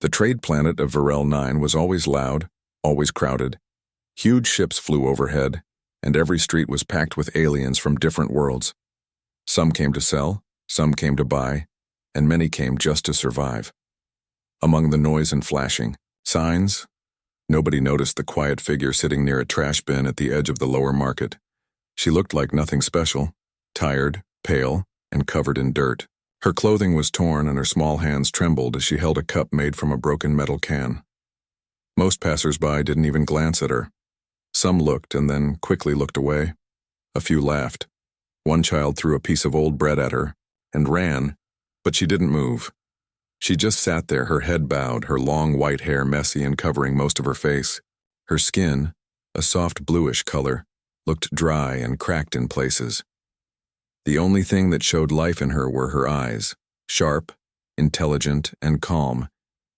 The trade planet of Varel 9 was always loud, always crowded. Huge ships flew overhead, and every street was packed with aliens from different worlds. Some came to sell, some came to buy, and many came just to survive. Among the noise and flashing signs, nobody noticed the quiet figure sitting near a trash bin at the edge of the lower market. She looked like nothing special, tired, pale, and covered in dirt. Her clothing was torn and her small hands trembled as she held a cup made from a broken metal can. Most passers-by didn't even glance at her. Some looked and then quickly looked away. A few laughed. One child threw a piece of old bread at her and ran, but she didn't move. She just sat there, her head bowed, her long white hair messy and covering most of her face. Her skin, a soft bluish color, looked dry and cracked in places. The only thing that showed life in her were her eyes, sharp, intelligent, and calm,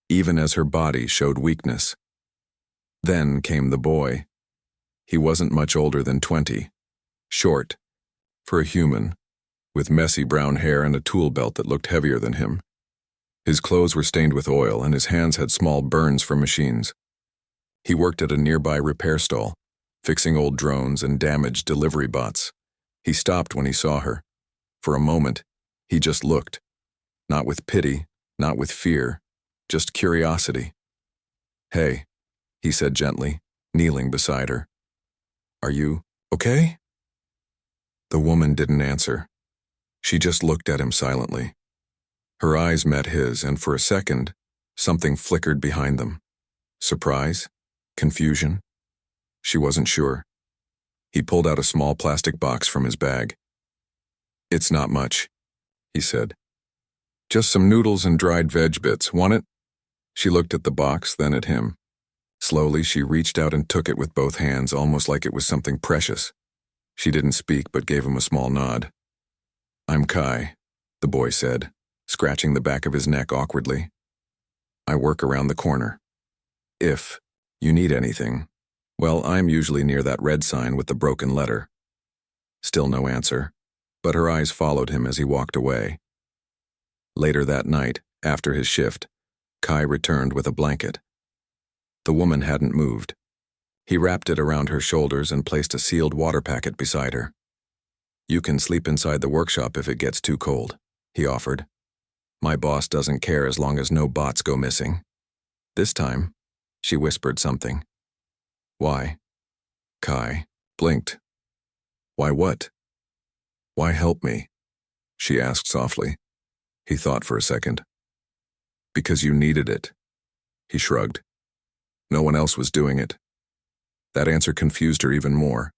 even as her body showed weakness. Then came the boy. He wasn't much older than 20, short, for a human, with messy brown hair and a tool belt that looked heavier than him. His clothes were stained with oil and his hands had small burns from machines. He worked at a nearby repair stall, fixing old drones and damaged delivery bots. He stopped when he saw her. For a moment, he just looked. Not with pity, not with fear, just curiosity. "Hey," he said gently, kneeling beside her. "Are you okay?" The woman didn't answer. She just looked at him silently. Her eyes met his, and for a second, something flickered behind them. Surprise? Confusion? She wasn't sure. He pulled out a small plastic box from his bag. "It's not much," he said. "Just some noodles and dried veg bits. Want it?" She looked at the box, then at him. Slowly, she reached out and took it with both hands, almost like it was something precious. She didn't speak, but gave him a small nod. "I'm Kai," the boy said, scratching the back of his neck awkwardly. "I work around the corner. If you need anything, well, I'm usually near that red sign with the broken letter." Still no answer, but her eyes followed him as he walked away. Later that night, after his shift, Kai returned with a blanket. The woman hadn't moved. He wrapped it around her shoulders and placed a sealed water packet beside her. "You can sleep inside the workshop if it gets too cold," he offered. "My boss doesn't care as long as no bots go missing." This time, she whispered something. "Why?" Kai blinked. "Why what?" "Why help me?" she asked softly. He thought for a second. "Because you needed it." He shrugged. No one else was doing it. That answer confused her even more.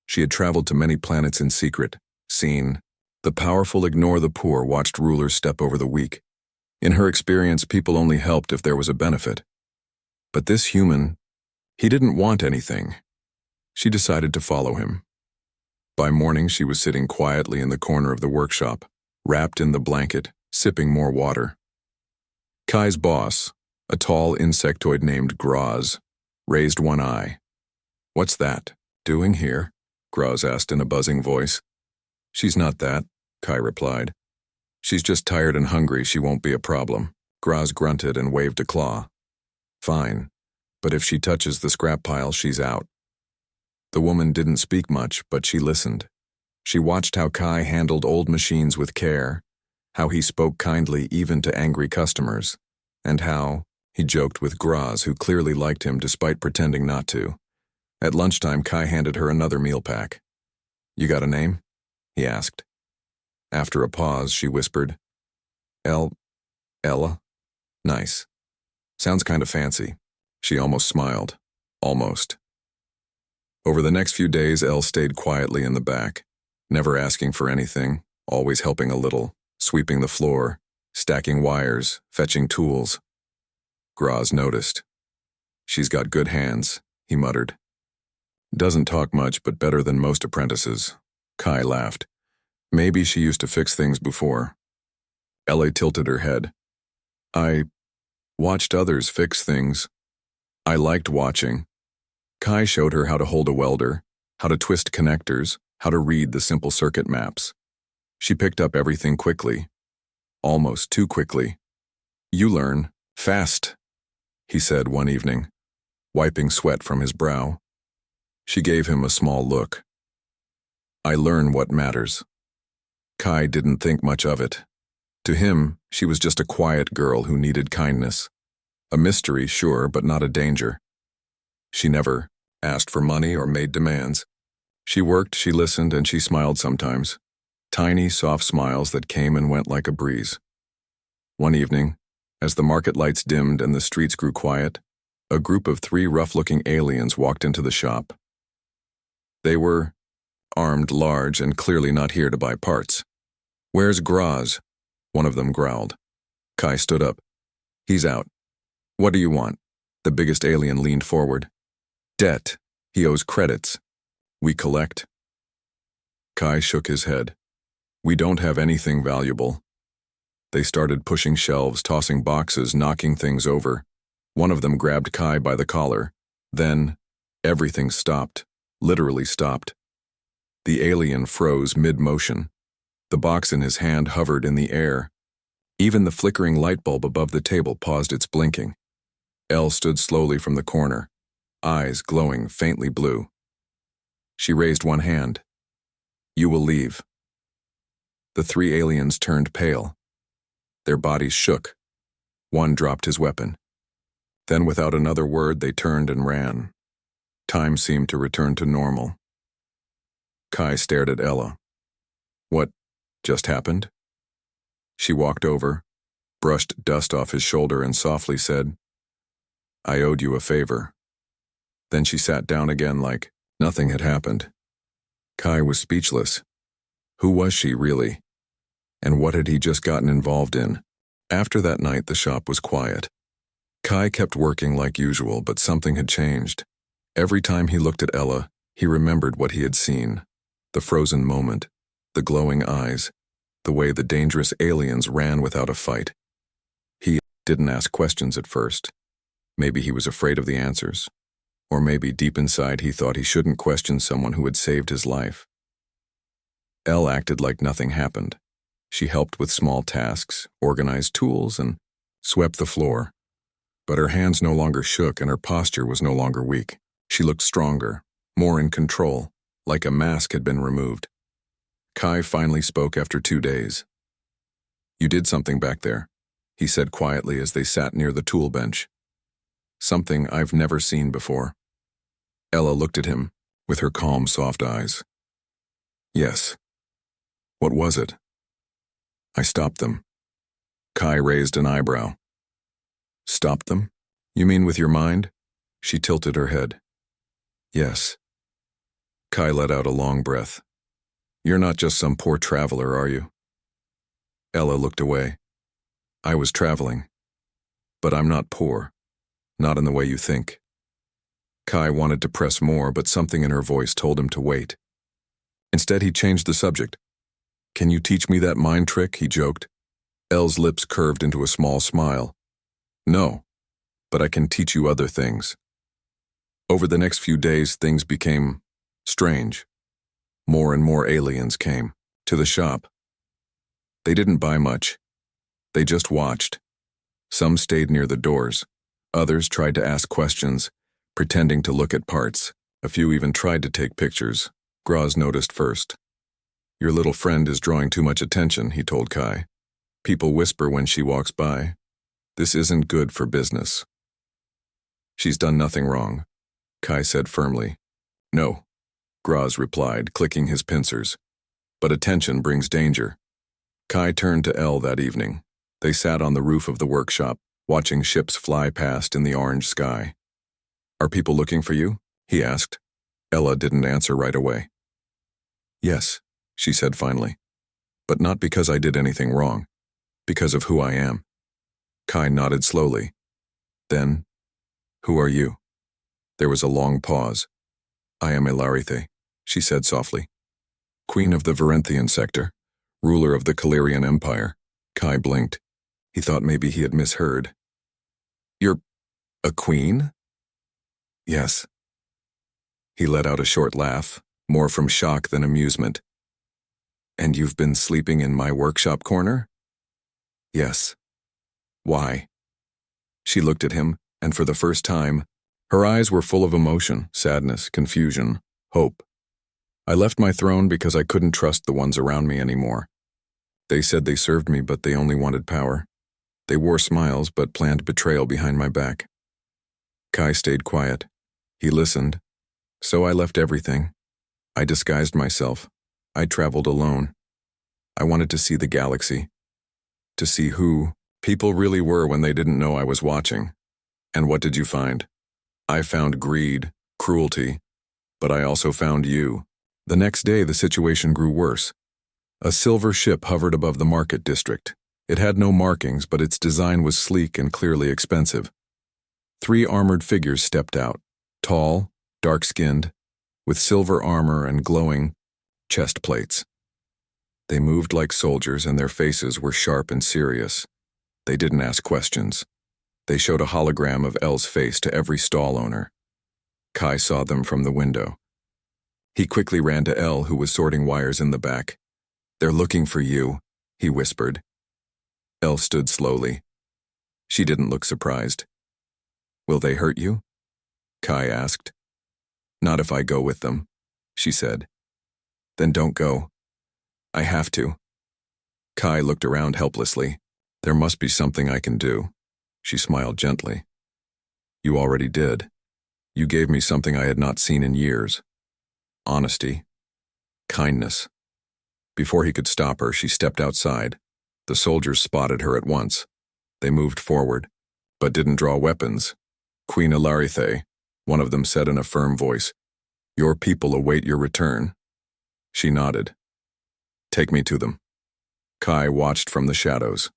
She had traveled to many planets in secret, seen the powerful ignore the poor, watched rulers step over the weak. In her experience, people only helped if there was a benefit. But this human, he didn't want anything. She decided to follow him. By morning, she was sitting quietly in the corner of the workshop, wrapped in the blanket, sipping more water. Kai's boss, a tall insectoid named Graz, raised one eye. "What's that doing here?" Graz asked in a buzzing voice. "She's not that," Kai replied. "She's just tired and hungry. She won't be a problem." Graz grunted and waved a claw. "Fine, but if she touches the scrap pile, she's out." The woman didn't speak much, but she listened. She watched how Kai handled old machines with care, how he spoke kindly even to angry customers, and how he joked with Graz, who clearly liked him despite pretending not to. At lunchtime, Kai handed her another meal pack. "You got a name?" he asked. After a pause, she whispered, Ella? Nice. Sounds kind of fancy." She almost smiled. Almost. Over the next few days, Elle stayed quietly in the back, never asking for anything, always helping a little, sweeping the floor, stacking wires, fetching tools. Graz noticed. "She's got good hands," he muttered. "Doesn't talk much, but better than most apprentices." Kai laughed. "Maybe she used to fix things before." Ella tilted her head. "I watched others fix things. I liked watching." Kai showed her how to hold a welder, how to twist connectors, how to read the simple circuit maps. She picked up everything quickly. Almost too quickly. "You learn," Fast, he said one evening, wiping sweat from his brow. She gave him a small look. I learn what matters. Kai didn't think much of it. To him, she was just a quiet girl who needed kindness. A mystery, sure, but not a danger. She never asked for money or made demands. She worked, she listened, and she smiled sometimes. Tiny, soft smiles that came and went like a breeze. One evening, as the market lights dimmed and the streets grew quiet, a group of 3 rough-looking aliens walked into the shop. They were armed, large, and clearly not here to buy parts. "Where's Graz?" one of them growled. Kai stood up. "He's out." "What do you want?" The biggest alien leaned forward. "Debt. He owes credits. We collect." Kai shook his head. "We don't have anything valuable." They started pushing shelves, tossing boxes, knocking things over. One of them grabbed Kai by the collar. Then, everything stopped, literally stopped. The alien froze mid-motion. The box in his hand hovered in the air. Even the flickering light bulb above the table paused its blinking. Elle stood slowly from the corner, eyes glowing faintly blue. She raised one hand. "You will leave." The 3 aliens turned pale. Their bodies shook. One dropped his weapon. Then, without another word, they turned and ran. Time seemed to return to normal. Kai stared at Ella. "What just happened?" She walked over, brushed dust off his shoulder, and softly said, "I owed you a favor." Then she sat down again like nothing had happened. Kai was speechless. Who was she, really? And what had he just gotten involved in? After that night, the shop was quiet. Kai kept working like usual, but something had changed. Every time he looked at Ella, he remembered what he had seen. The frozen moment, the glowing eyes, the way the dangerous aliens ran without a fight. He didn't ask questions at first. Maybe he was afraid of the answers. Or maybe deep inside he thought he shouldn't question someone who had saved his life. Elle acted like nothing happened. She helped with small tasks, organized tools, and swept the floor. But her hands no longer shook and her posture was no longer weak. She looked stronger, more in control, like a mask had been removed. Kai finally spoke after 2 days. "You did something back there," he said quietly as they sat near the tool bench. "Something I've never seen before." Ella looked at him with her calm, soft eyes. "Yes." "What was it?" "I stopped them." Kai raised an eyebrow. "Stopped them? You mean with your mind?" She tilted her head. "Yes." Kai let out a long breath. "You're not just some poor traveler, are you?" Ella looked away. "I was traveling. But I'm not poor. Not in the way you think." Kai wanted to press more, but something in her voice told him to wait. Instead, he changed the subject. "Can you teach me that mind trick?" he joked. Elle's lips curved into a small smile. "No, but I can teach you other things." Over the next few days, things became strange. More and more aliens came to the shop. They didn't buy much. They just watched. Some stayed near the doors. Others tried to ask questions, pretending to look at parts. A few even tried to take pictures. Graz noticed first. "Your little friend is drawing too much attention," he told Kai. "People whisper when she walks by. This isn't good for business." "She's done nothing wrong," Kai said firmly. "No," Graz replied, clicking his pincers. "But attention brings danger." Kai turned to Elle that evening. They sat on the roof of the workshop, watching ships fly past in the orange sky. "Are people looking for you?" he asked. Ella didn't answer right away. "Yes," she said finally. "But not because I did anything wrong. Because of who I am." Kai nodded slowly. Then, "Who are you?" There was a long pause. "I am Ilarithe," she said softly. "Queen of the Varenthian sector, ruler of the Calirian Empire." Kai blinked. He thought maybe he had misheard. "You're a queen?" "Yes." He let out a short laugh, more from shock than amusement. "And you've been sleeping in my workshop corner?" "Yes." "Why?" She looked at him, and for the first time, her eyes were full of emotion, sadness, confusion, hope. I left my throne because I couldn't trust the ones around me anymore. They said they served me, but they only wanted power. They wore smiles, but planned betrayal behind my back. Kai stayed quiet. He listened. So I left everything. I disguised myself. I traveled alone. I wanted to see the galaxy. To see who people really were when they didn't know I was watching. And what did you find? I found greed, cruelty, but I also found you. The next day, the situation grew worse. A silver ship hovered above the market district. It had no markings, but its design was sleek and clearly expensive. 3 armored figures stepped out, tall, dark-skinned, with silver armor and glowing chest plates. They moved like soldiers, and their faces were sharp and serious. They didn't ask questions. They showed a hologram of El's face to every stall owner. Kai saw them from the window. He quickly ran to El, who was sorting wires in the back. "They're looking for you," he whispered. El stood slowly. She didn't look surprised. "Will they hurt you?" Kai asked. "Not if I go with them," she said. "Then don't go." "I have to." Kai looked around helplessly. "There must be something I can do." She smiled gently. "You already did. You gave me something I had not seen in years. Honesty. Kindness." Before he could stop her, she stepped outside. The soldiers spotted her at once. They moved forward, but didn't draw weapons. "Queen Ilarithe," one of them said in a firm voice, "your people await your return." She nodded. "Take me to them." Kai watched from the shadows.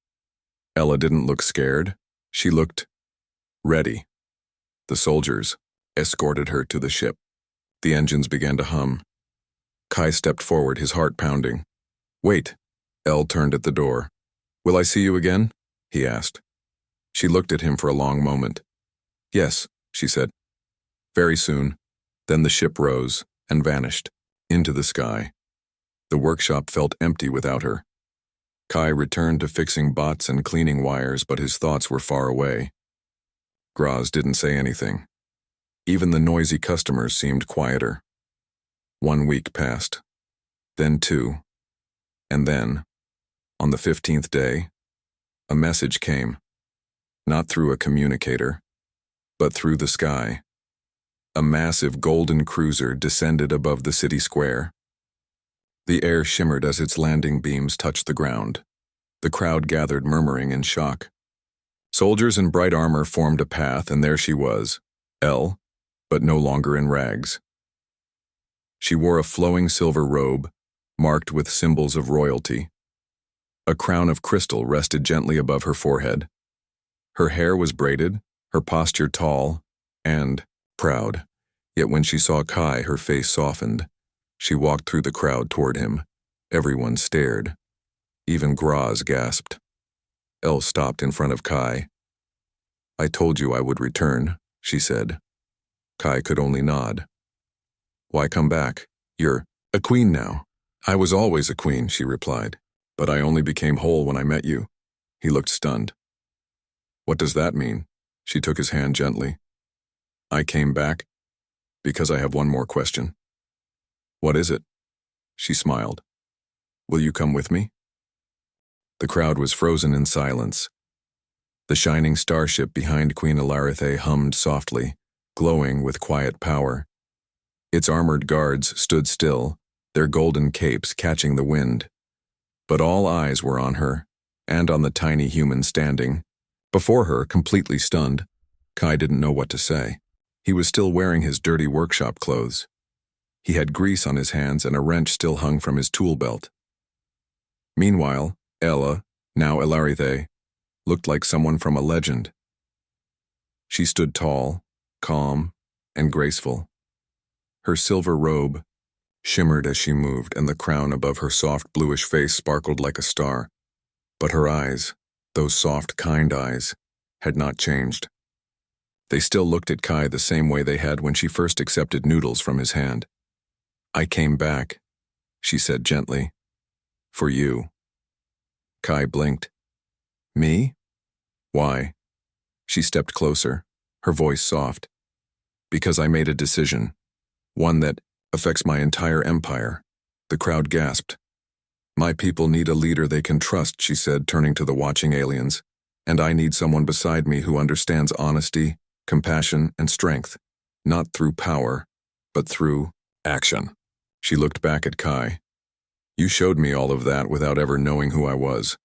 Ella didn't look scared. She looked ready. The soldiers escorted her to the ship. The engines began to hum. Kai stepped forward, his heart pounding. "Wait." El turned at the door. "Will I see you again?" he asked. She looked at him for a long moment. "Yes," she said. "Very soon." Then the ship rose and vanished into the sky. The workshop felt empty without her. Kai returned to fixing bots and cleaning wires, but his thoughts were far away. Graz didn't say anything. Even the noisy customers seemed quieter. 1 week passed, then 2, and then, on the 15th day, a message came, not through a communicator, but through the sky. A massive golden cruiser descended above the city square. The air shimmered as its landing beams touched the ground. The crowd gathered, murmuring in shock. Soldiers in bright armor formed a path, and there she was, El, but no longer in rags. She wore a flowing silver robe, marked with symbols of royalty. A crown of crystal rested gently above her forehead. Her hair was braided, her posture tall, and proud. Yet when she saw Kai, her face softened. She walked through the crowd toward him. Everyone stared. Even Graz gasped. El stopped in front of Kai. "I told you I would return," she said. Kai could only nod. "Why come back? You're a queen now." "I was always a queen," she replied. "But I only became whole when I met you." He looked stunned. "What does that mean?" She took his hand gently. "I came back because I have one more question." "What is it?" She smiled. "Will you come with me?" The crowd was frozen in silence. The shining starship behind Queen Ilarithe hummed softly, glowing with quiet power. Its armored guards stood still, their golden capes catching the wind. But all eyes were on her, and on the tiny human standing. Before her, completely stunned, Kai didn't know what to say. He was still wearing his dirty workshop clothes. He had grease on his hands, and a wrench still hung from his tool belt. Meanwhile, Ella, now Ilarithe, looked like someone from a legend. She stood tall, calm, and graceful. Her silver robe shimmered as she moved, and the crown above her soft bluish face sparkled like a star. But her eyes, those soft, kind eyes, had not changed. They still looked at Kai the same way they had when she first accepted noodles from his hand. "I came back," she said gently. "For you." Kai blinked. "Me? Why?" She stepped closer, her voice soft. Because I made a decision. One that affects my entire empire. The crowd gasped. My people need a leader they can trust, she said, turning to the watching aliens. And I need someone beside me who understands honesty, compassion, and strength. Not through power, but through action. She looked back at Kai. You showed me all of that without ever knowing who I was.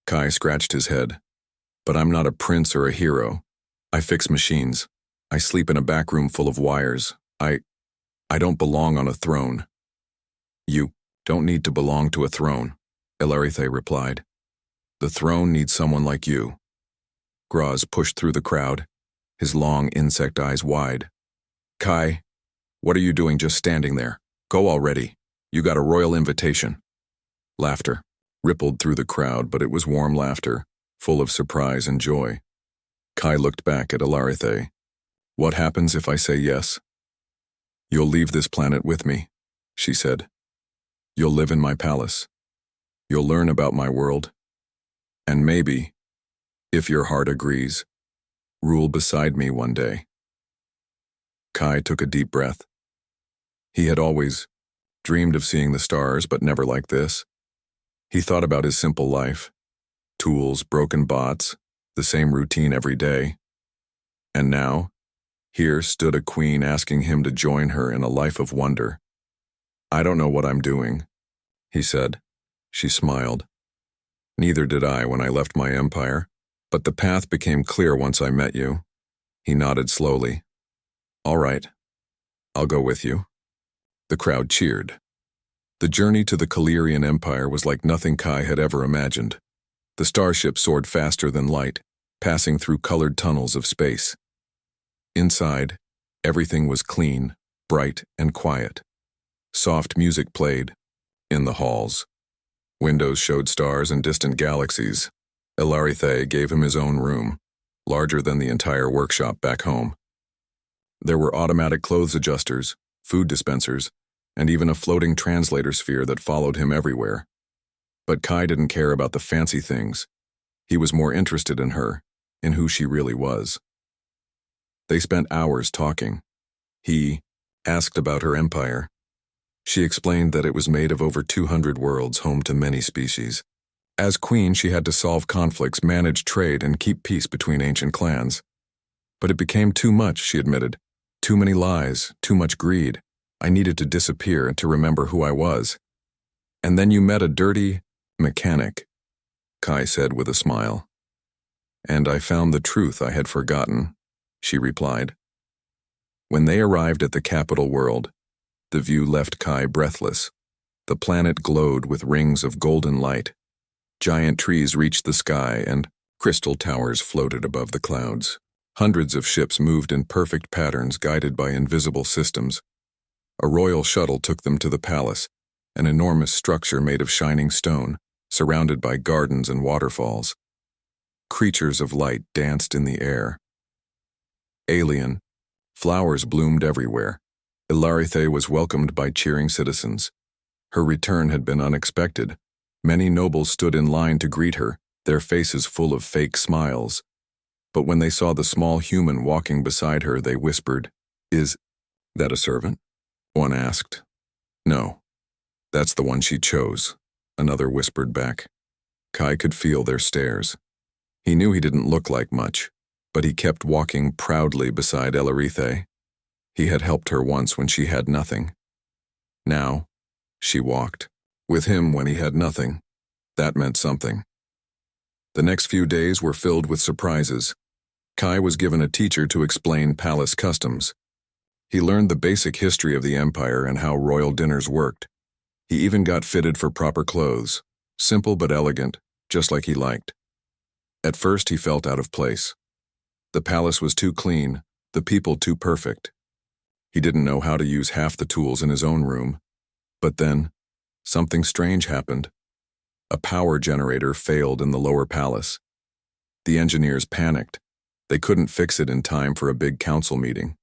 Kai scratched his head. But I'm not a prince or a hero. I fix machines. I sleep in a back room full of wires. I don't belong on a throne. You don't need to belong to a throne, Ilarithe replied. The throne needs someone like you. Graz pushed through the crowd, his long insect eyes wide. Kai, what are you doing just standing there? Go already. You got a royal invitation. Laughter rippled through the crowd, but it was warm laughter, full of surprise and joy. Kai looked back at Ilarithe. What happens if I say yes? You'll leave this planet with me, she said. You'll live in my palace. You'll learn about my world. And maybe, if your heart agrees, rule beside me one day. Kai took a deep breath. He had always dreamed of seeing the stars, but never like this. He thought about his simple life. Tools, broken bots, the same routine every day. And now, here stood a queen asking him to join her in a life of wonder. I don't know what I'm doing, he said. She smiled. Neither did I when I left my empire, but the path became clear once I met you. He nodded slowly. All right, I'll go with you. The crowd cheered. The journey to the Calirian Empire was like nothing Kai had ever imagined. The starship soared faster than light, passing through colored tunnels of space. Inside, everything was clean, bright, and quiet. Soft music played in the halls. Windows showed stars and distant galaxies. Ilarithe gave him his own room, larger than the entire workshop back home. There were automatic clothes adjusters, food dispensers, and even a floating translator sphere that followed him everywhere. But Kai didn't care about the fancy things. He was more interested in her, in who she really was. They spent hours talking. He asked about her empire. She explained that it was made of over 200 worlds, home to many species. As queen, she had to solve conflicts, manage trade, and keep peace between ancient clans. But it became too much, she admitted. Too many lies, too much greed. I needed to disappear and to remember who I was. And then you met a dirty mechanic, Kai said with a smile. And I found the truth I had forgotten, she replied. When they arrived at the capital world, the view left Kai breathless. The planet glowed with rings of golden light. Giant trees reached the sky and crystal towers floated above the clouds. Hundreds of ships moved in perfect patterns guided by invisible systems. A royal shuttle took them to the palace, an enormous structure made of shining stone, surrounded by gardens and waterfalls. Creatures of light danced in the air. Alien, flowers bloomed everywhere. Ilarithe was welcomed by cheering citizens. Her return had been unexpected. Many nobles stood in line to greet her, their faces full of fake smiles. But when they saw the small human walking beside her, they whispered, "Is that a servant?" One asked. "No, that's the one she chose," another whispered back. Kai could feel their stares. He knew he didn't look like much, but he kept walking proudly beside Ilarithe. He had helped her once when she had nothing. Now, she walked. With him when he had nothing. That meant something. The next few days were filled with surprises. Kai was given a teacher to explain palace customs. He learned the basic history of the empire and how royal dinners worked. He even got fitted for proper clothes, simple but elegant, just like he liked. At first he felt out of place. The palace was too clean, the people too perfect. He didn't know how to use half the tools in his own room. But then, something strange happened. A power generator failed in the lower palace. The engineers panicked. They couldn't fix it in time for a big council meeting.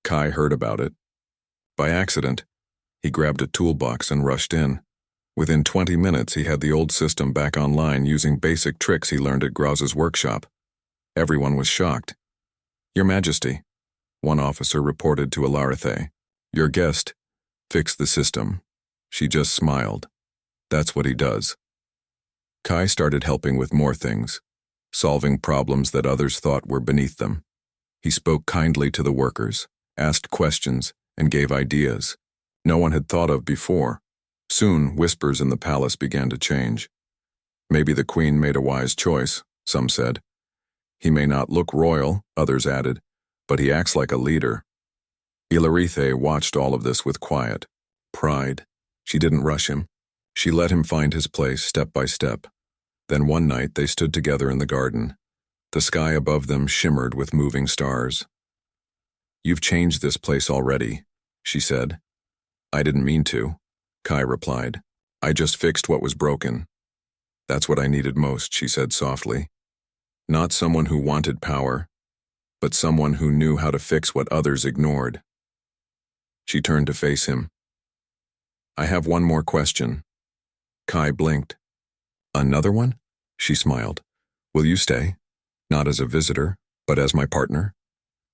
Kai heard about it. By accident, he grabbed a toolbox and rushed in. Within 20 minutes, he had the old system back online using basic tricks he learned at Graz's workshop. Everyone was shocked. "Your Majesty," one officer reported to Alarithe. "Your guest fixed the system." She just smiled. "That's what he does." Kai started helping with more things, solving problems that others thought were beneath them. He spoke kindly to the workers, asked questions, and gave ideas no one had thought of before. Soon, whispers in the palace began to change. "Maybe the queen made a wise choice," some said. "He may not look royal," others added, "but he acts like a leader." Ilarithe watched all of this with quiet pride. She didn't rush him. She let him find his place step by step. Then one night they stood together in the garden. The sky above them shimmered with moving stars. "You've changed this place already," she said. "I didn't mean to," Kai replied. "I just fixed what was broken." "That's what I needed most," she said softly. Not someone who wanted power, but someone who knew how to fix what others ignored. She turned to face him. "I have one more question." Kai blinked. "Another one?" She smiled. "Will you stay? Not as a visitor, but as my partner?"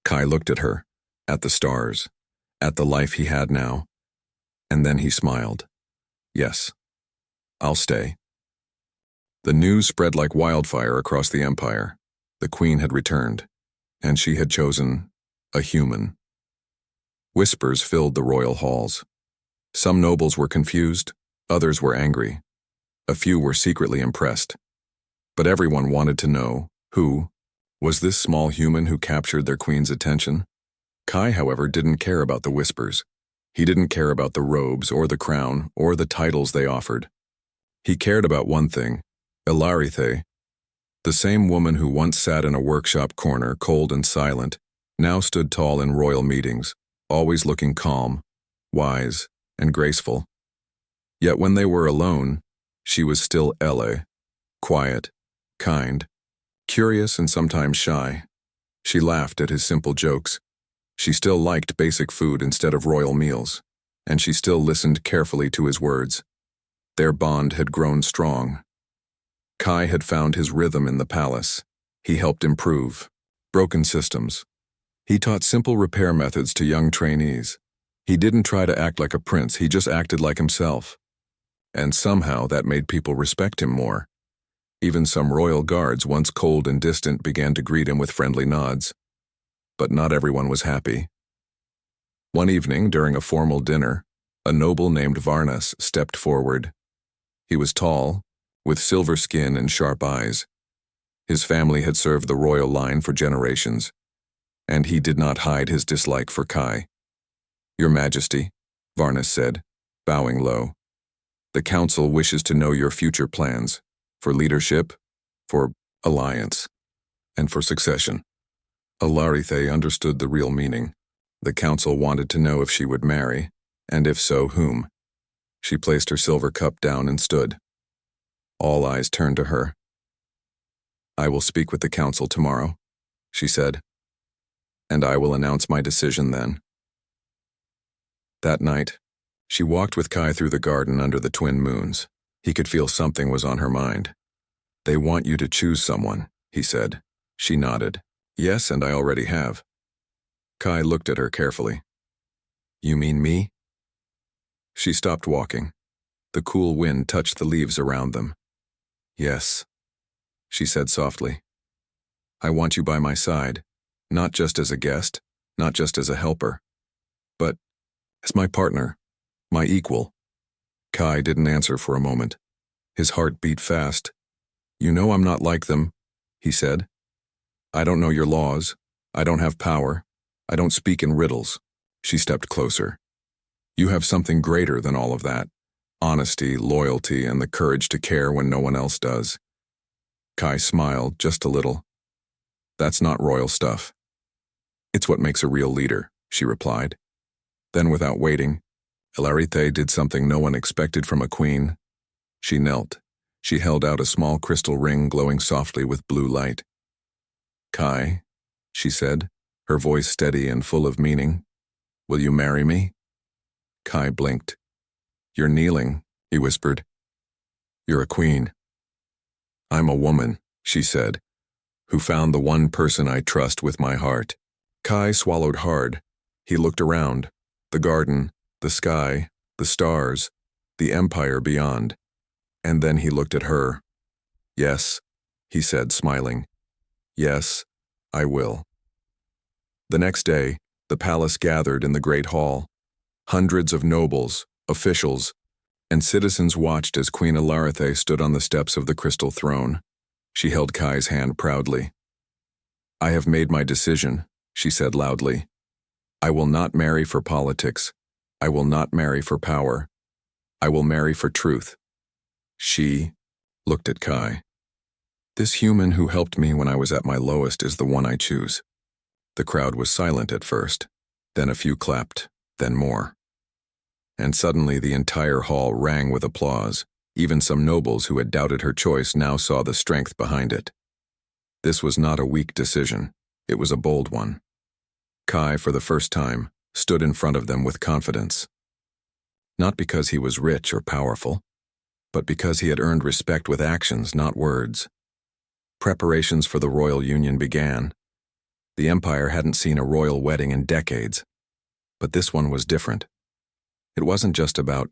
Kai looked at her, at the stars, at the life he had now, and then he smiled. "Yes, I'll stay." The news spread like wildfire across the empire. The queen had returned, and she had chosen a human. Whispers filled the royal halls. Some nobles were confused, others were angry. A few were secretly impressed. But everyone wanted to know who was this small human who captured their queen's attention. Kai, however, didn't care about the whispers. He didn't care about the robes or the crown or the titles they offered. He cared about one thing, Ilarithe. The same woman who once sat in a workshop corner, cold and silent, now stood tall in royal meetings, always looking calm, wise, and graceful. Yet when they were alone, she was still Elle, quiet, kind, curious and sometimes shy. She laughed at his simple jokes. She still liked basic food instead of royal meals, and she still listened carefully to his words. Their bond had grown strong. Kai had found his rhythm in the palace. He helped improve broken systems. He taught simple repair methods to young trainees. He didn't try to act like a prince, he just acted like himself. And somehow that made people respect him more. Even some royal guards, once cold and distant, began to greet him with friendly nods. But not everyone was happy. One evening, during a formal dinner, a noble named Varnas stepped forward. He was tall, with silver skin and sharp eyes. His family had served the royal line for generations, and he did not hide his dislike for Kai. "Your Majesty," Varnas said, bowing low, "the council wishes to know your future plans, for leadership, for alliance, and for succession." Ilarithe understood the real meaning. The council wanted to know if she would marry, and if so, whom. She placed her silver cup down and stood. All eyes turned to her. "I will speak with the council tomorrow," she said, "and I will announce my decision then." That night, she walked with Kai through the garden under the twin moons. He could feel something was on her mind. "They want you to choose someone," he said. She nodded. "Yes, and I already have." Kai looked at her carefully. "You mean me?" She stopped walking. The cool wind touched the leaves around them. "Yes," she said softly. "I want you by my side, not just as a guest, not just as a helper, but as my partner, my equal." Kai didn't answer for a moment. His heart beat fast. "You know I'm not like them," he said. "I don't know your laws. I don't have power. I don't speak in riddles." She stepped closer. "You have something greater than all of that. Honesty, loyalty, and the courage to care when no one else does." Kai smiled just a little. "That's not royal stuff." "It's what makes a real leader," she replied. Then, without waiting, Ilarithe did something no one expected from a queen. She knelt. She held out a small crystal ring glowing softly with blue light. "Kai," she said, her voice steady and full of meaning, "will you marry me?" Kai blinked. "You're kneeling," he whispered. "You're a queen." "I'm a woman," she said, who found the one person I trust with my heart. Kai swallowed hard. He looked around, the garden, the sky, the stars, the empire beyond. And then he looked at her. Yes, he said, smiling. Yes, I will. The next day, the palace gathered in the great hall. Hundreds of nobles, officials, and citizens watched as Queen Ilarithe stood on the steps of the crystal throne. She held Kai's hand proudly. I have made my decision, she said loudly. I will not marry for politics. I will not marry for power. I will marry for truth. She looked at Kai. This human who helped me when I was at my lowest is the one I choose. The crowd was silent at first, then a few clapped, then more. And suddenly the entire hall rang with applause. Even some nobles who had doubted her choice now saw the strength behind it. This was not a weak decision. It was a bold one. Kai, for the first time, stood in front of them with confidence. Not because he was rich or powerful, but because he had earned respect with actions, not words. Preparations for the royal union began. The empire hadn't seen a royal wedding in decades, but this one was different. It wasn't just about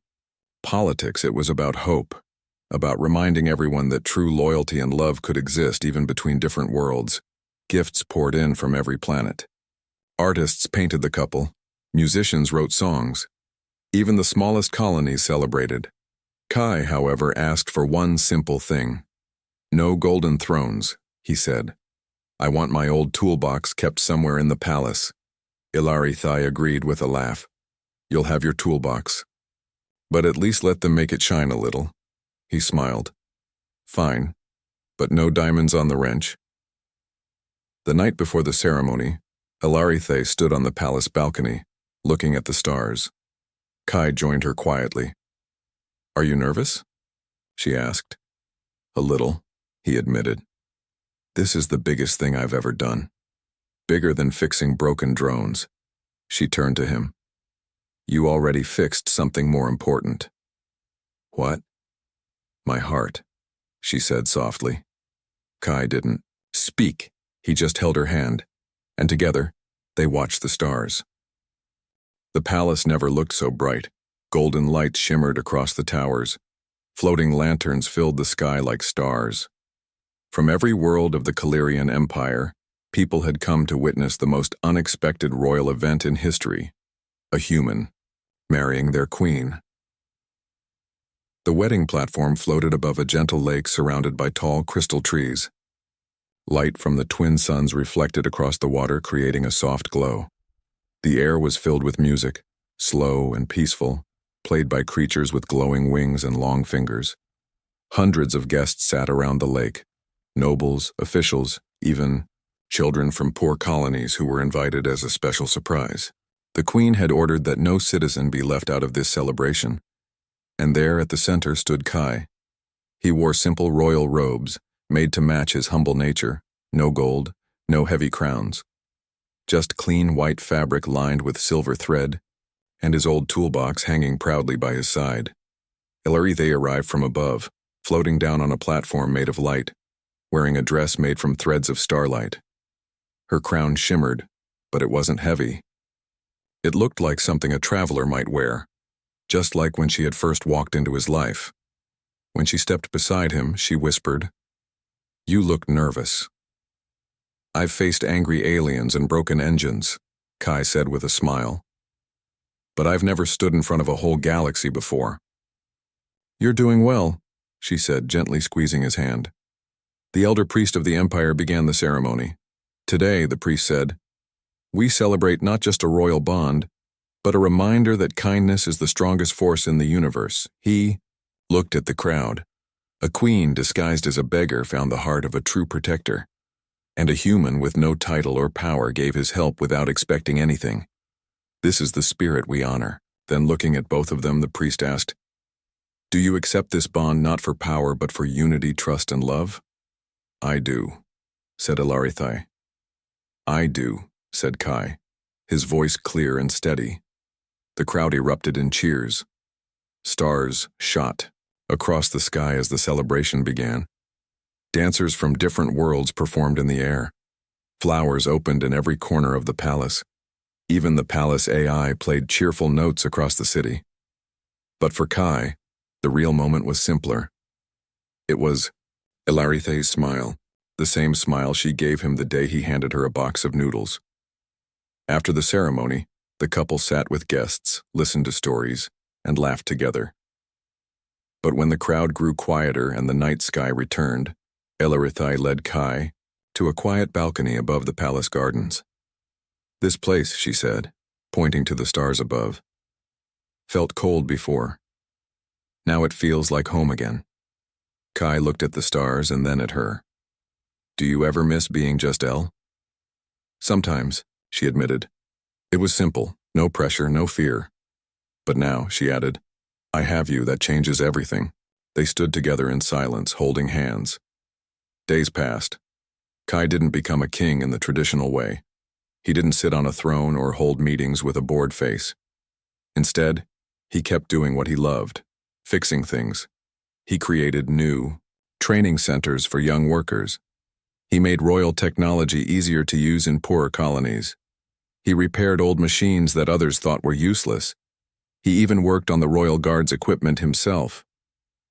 politics, it was about hope, about reminding everyone that true loyalty and love could exist even between different worlds. Gifts poured in from every planet. Artists painted the couple, musicians wrote songs. Even the smallest colonies celebrated. Kai, however, asked for one simple thing. No golden thrones, he said. I want my old toolbox kept somewhere in the palace. Ilarithe agreed with a laugh. You'll have your toolbox. But at least let them make it shine a little. He smiled. Fine, but no diamonds on the wrench. The night before the ceremony, Ilarithe stood on the palace balcony, looking at the stars. Kai joined her quietly. Are you nervous? She asked. A little, he admitted. This is the biggest thing I've ever done. Bigger than fixing broken drones. She turned to him. You already fixed something more important. What? My heart, she said softly. Kai didn't speak. He just held her hand, and together, they watched the stars. The palace never looked so bright. Golden light shimmered across the towers. Floating lanterns filled the sky like stars. From every world of the Calirian Empire, people had come to witness the most unexpected royal event in history. A human marrying their queen. The wedding platform floated above a gentle lake surrounded by tall crystal trees. Light from the twin suns reflected across the water, creating a soft glow. The air was filled with music, slow and peaceful, played by creatures with glowing wings and long fingers. Hundreds of guests sat around the lake. Nobles, officials, even children from poor colonies who were invited as a special surprise. The queen had ordered that no citizen be left out of this celebration. And there at the center stood Kai. He wore simple royal robes, made to match his humble nature, no gold, no heavy crowns. Just clean white fabric lined with silver thread, and his old toolbox hanging proudly by his side. Ilarithe arrived from above, floating down on a platform made of light, wearing a dress made from threads of starlight. Her crown shimmered, but it wasn't heavy. It looked like something a traveler might wear, just like when she had first walked into his life. When she stepped beside him, she whispered, "You look nervous." "I've faced angry aliens and broken engines," Kai said with a smile. "But I've never stood in front of a whole galaxy before." "You're doing well," she said, gently squeezing his hand. The elder priest of the empire began the ceremony. Today, the priest said, "We celebrate not just a royal bond, but a reminder that kindness is the strongest force in the universe." He looked at the crowd. A queen disguised as a beggar found the heart of a true protector, and a human with no title or power gave his help without expecting anything. This is the spirit we honor. Then looking at both of them, the priest asked, "Do you accept this bond not for power but for unity, trust, and love?" "I do," said Ilarithe. "I do," said Kai, his voice clear and steady. The crowd erupted in cheers. Stars shot across the sky as the celebration began. Dancers from different worlds performed in the air. Flowers opened in every corner of the palace. Even the palace AI played cheerful notes across the city. But for Kai, the real moment was simpler. It was Elarithe's smile, the same smile she gave him the day he handed her a box of noodles. After the ceremony, the couple sat with guests, listened to stories, and laughed together. But when the crowd grew quieter and the night sky returned, Elarithe led Kai to a quiet balcony above the palace gardens. "This place," she said, pointing to the stars above, "felt cold before. Now it feels like home again." Kai looked at the stars and then at her. "Do you ever miss being just Elle?" "Sometimes," she admitted. "It was simple, no pressure, no fear. But now," she added, "I have you, that changes everything." They stood together in silence, holding hands. Days passed. Kai didn't become a king in the traditional way. He didn't sit on a throne or hold meetings with a bored face. Instead, he kept doing what he loved, fixing things. He created new training centers for young workers. He made royal technology easier to use in poorer colonies. He repaired old machines that others thought were useless. He even worked on the royal guard's equipment himself.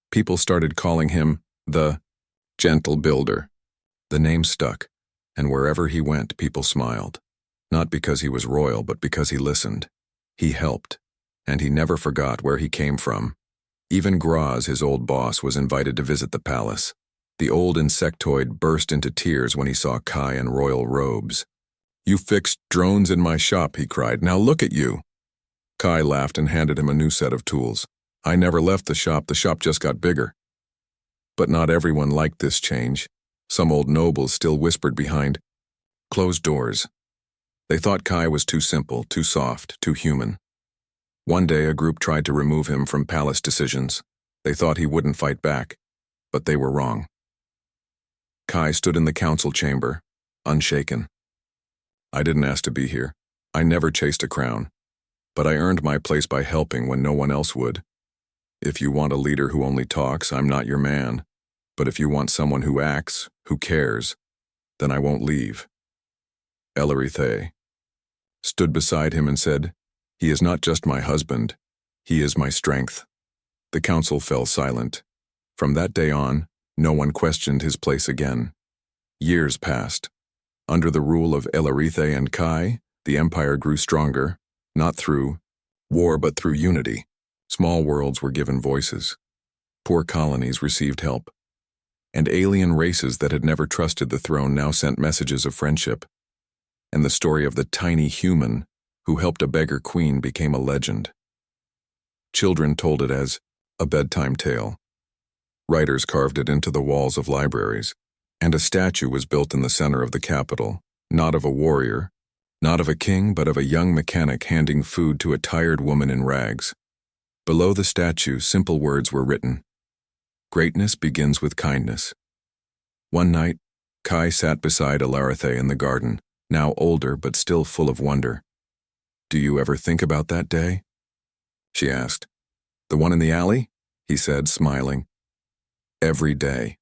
People started calling him the Gentle Builder. The name stuck, and wherever he went, people smiled. Not because he was royal, but because he listened. He helped, and he never forgot where he came from. Even Graz, his old boss, was invited to visit the palace. The old insectoid burst into tears when he saw Kai in royal robes. "You fixed drones in my shop," he cried. "Now look at you." Kai laughed and handed him a new set of tools. "I never left the shop just got bigger." But not everyone liked this change. Some old nobles still whispered behind closed doors. They thought Kai was too simple, too soft, too human. One day a group tried to remove him from palace decisions. They thought he wouldn't fight back, but they were wrong. Kai stood in the council chamber, unshaken. "I didn't ask to be here. I never chased a crown. But I earned my place by helping when no one else would. If you want a leader who only talks, I'm not your man. But if you want someone who acts, who cares, then I won't leave." Elarithe stood beside him and said, "He is not just my husband, he is my strength." The council fell silent. From that day on, no one questioned his place again. Years passed. Under the rule of Elarithe and Kai, the empire grew stronger, not through war but through unity. Small worlds were given voices. Poor colonies received help. And alien races that had never trusted the throne now sent messages of friendship. And the story of the tiny human who helped a beggar queen became a legend. Children told it as a bedtime tale. Writers carved it into the walls of libraries, and a statue was built in the center of the capital, not of a warrior, not of a king, but of a young mechanic handing food to a tired woman in rags. Below the statue, simple words were written. "Greatness begins with kindness." One night, Kai sat beside Elarithe in the garden, now older but still full of wonder. "Do you ever think about that day?" she asked. "The one in the alley?" he said, smiling. "Every day."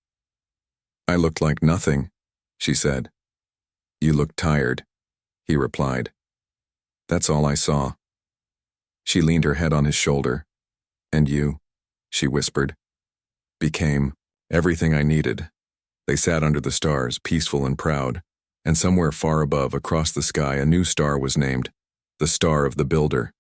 "I looked like nothing," she said. "You looked tired," he replied. "That's all I saw." She leaned her head on his shoulder. "And you," she whispered, "became everything I needed." They sat under the stars, peaceful and proud, and somewhere far above, across the sky, a new star was named, the Star of the Builder.